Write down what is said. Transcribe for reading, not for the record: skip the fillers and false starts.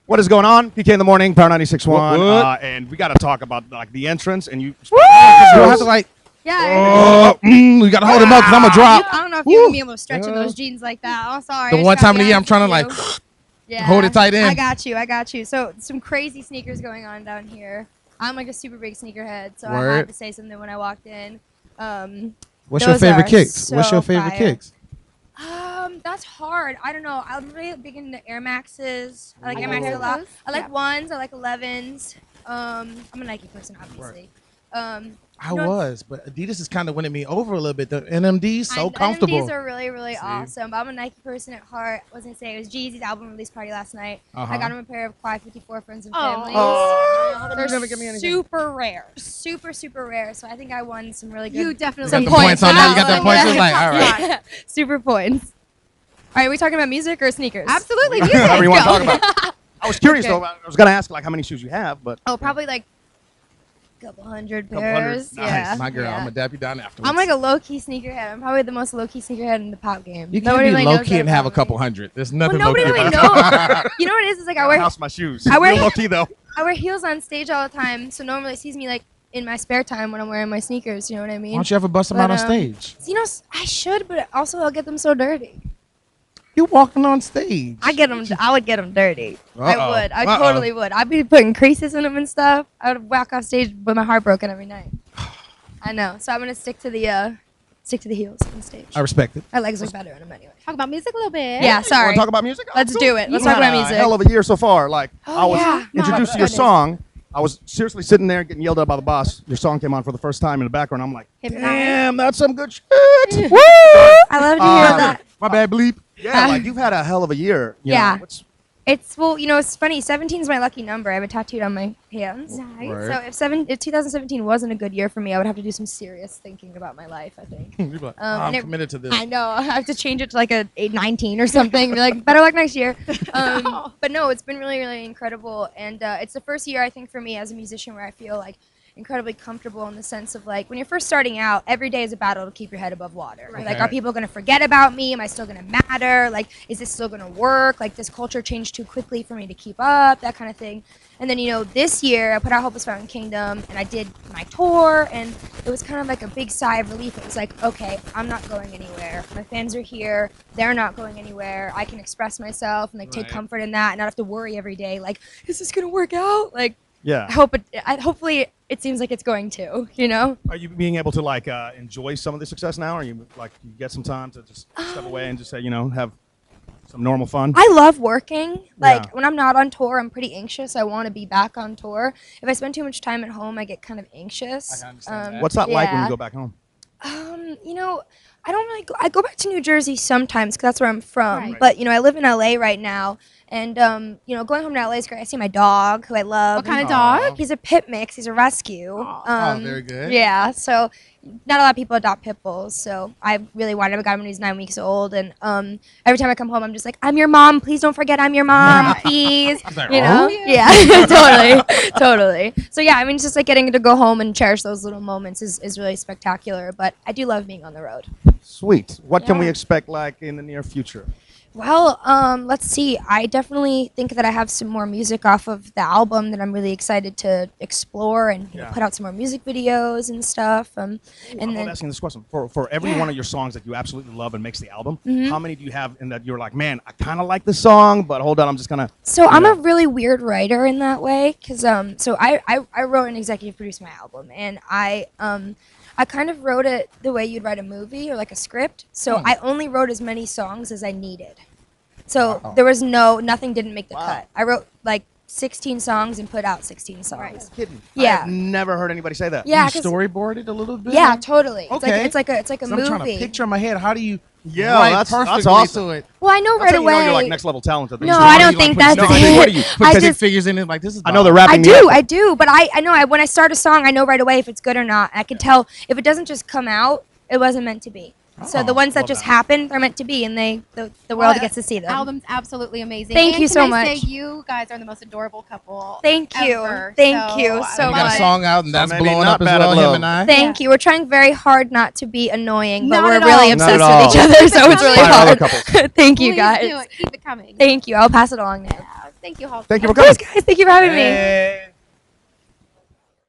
What is going on? PK in the morning, Power 96.1, and we got to talk about like the entrance. And you have to like, you got to hold him up because I'm gonna drop. I don't know if you're gonna be able to stretch in those jeans like that. I'm sorry. The one time of the year, I'm trying to like hold it tight in. I got you. So some crazy sneakers going on down here. I'm like a super big sneakerhead, so I had to say something when I walked in. What's your favorite kicks? What's your favorite kicks? That's hard. I don't know. I'm really big into Air Maxes. I like Air Maxes a lot. I like ones. I like 11s. I'm a Nike person, obviously. I was, but Adidas is kind of winning me over a little bit. The NMDs so comfortable. NMDs are really, really awesome. I'm a Nike person at heart. I was gonna say it was Jeezy's album release party last night. I got him a pair of Quad 54 friends and families. They're super rare, super rare. So I think I won some really good. You definitely some points on that. You got the points. It's like all right, super points. All right, are we talking about music or sneakers? Absolutely, music. Whatever you want to talk about. I was curious though. I was gonna ask like how many shoes you have, but probably like. Couple hundred pairs. Nice. Yeah. My girl, I'm gonna dap you down afterwards. I'm like a low-key sneakerhead. I'm probably the most low-key sneakerhead in the pop game. You can't be really low-key and have a couple hundred. There's nothing low-key about really knows. You know what it is? It's like I wear house my shoes. I wear low-key though. I wear heels on stage all the time, so no one really sees me like in my spare time when I'm wearing my sneakers. You know what I mean? Why don't you ever bust them out on stage? You know, I should, but also I'll get them so dirty. You walking on stage. I would get them dirty. I would. I totally would. I'd be putting creases in them and stuff. I would walk off stage with my heart broken every night. I know. So I'm gonna stick to the heels on stage. I respect it. My legs look better in them anyway. Talk about music a little bit. Yeah, sorry. Want to talk about music? Let's do it. Let's talk about music. Hell of a year so far. Like I was introduced to your song. I was seriously sitting there getting yelled at by the boss. Your song came on for the first time in the background. I'm like, damn, that's some good shit. Woo! I love to hear that. My bad, bleep. Yeah, like you've had a hell of a year. You know, it's it's funny. 17 is my lucky number. I have it tattooed on my hands. Nice. Right. So if 2017 wasn't a good year for me, I would have to do some serious thinking about my life, I think. I'm committed to this. I know. I have to change it to like a 19 or something. Be like, better luck next year. But no, it's been really, really incredible. And it's the first year, I think, for me as a musician where I feel like incredibly comfortable in the sense of like when you're first starting out, every day is a battle to keep your head above water. Right. Like, are people going to forget about me? Am I still going to matter? Like, is this still going to work? Like, does culture change too quickly for me to keep up? That kind of thing. And then, this year I put out Hopeless Fountain Kingdom and I did my tour and it was kind of like a big sigh of relief. It was like, okay, I'm not going anywhere. My fans are here. They're not going anywhere. I can express myself and like take comfort in that and not have to worry every day. Like, is this going to work out? Like, yeah. Hopefully it seems like it's going to, Are you being able to like enjoy some of the success now? Or you like you get some time to just step away and just say, have some normal fun? I love working. Like when I'm not on tour, I'm pretty anxious. I want to be back on tour. If I spend too much time at home, I get kind of anxious. I can understand that. What's that like when you go back home? I don't really I go back to New Jersey sometimes because that's where I'm from. Right. But, I live in LA right now. And, going home to LA is great. I see my dog, who I love. What kind of dog? He's a pit mix. He's a rescue. Very good. Yeah, so not a lot of people adopt pit bulls. So I really wanted him. I got him when he was 9 weeks old. And every time I come home, I'm just like, I'm your mom. Please don't forget I'm your mom, please. Like, Yeah, totally. So, yeah, it's just like getting to go home and cherish those little moments is really spectacular. But I do love being on the road. Sweet. What can we expect like in the near future? Well, let's see. I definitely think that I have some more music off of the album that I'm really excited to explore and put out some more music videos and stuff. And I'm asking this question. For every one of your songs that you absolutely love and makes the album, how many do you have in that you're like, man, I kind of like this song, but hold on, I'm just going to... So I'm a really weird writer in that way because I wrote and executive produced my album, and I kind of wrote it the way you'd write a movie or like a script. So I only wrote as many songs as I needed. So there was nothing didn't make the cut. I wrote like 16 songs and put out 16 songs. Right. Kidding. Yeah. I've never heard anybody say that. Yeah. You storyboarded a little bit? Yeah, totally. Okay. It's like a movie. I'm trying to picture in my head. How do you that's awesome. To it? Well, I know right away. You're like next level talented. No, I don't think that's it. What do you put the figures in it? Like this is. I know the rapping. I do, but I know when I start a song, I know right away if it's good or not. I can tell if it doesn't just come out, it wasn't meant to be. So the ones that just happen, they're meant to be, and the world gets to see them. Album's absolutely amazing. Thank you so much. Say you guys are the most adorable couple. Thank you. Ever. Thank you so much. We got a song out, and that's blowing up as well. Him and I. Thank you. We're trying very hard not to be annoying, but Not we're at really all. obsessed with each other, so it's really hard. Thank you, Please guys. do it. Keep it coming. Thank you. I'll pass it along now. Yeah. Thank you, Halsey. Thank you for Of coming. course, guys. Thank you for having me. Hey.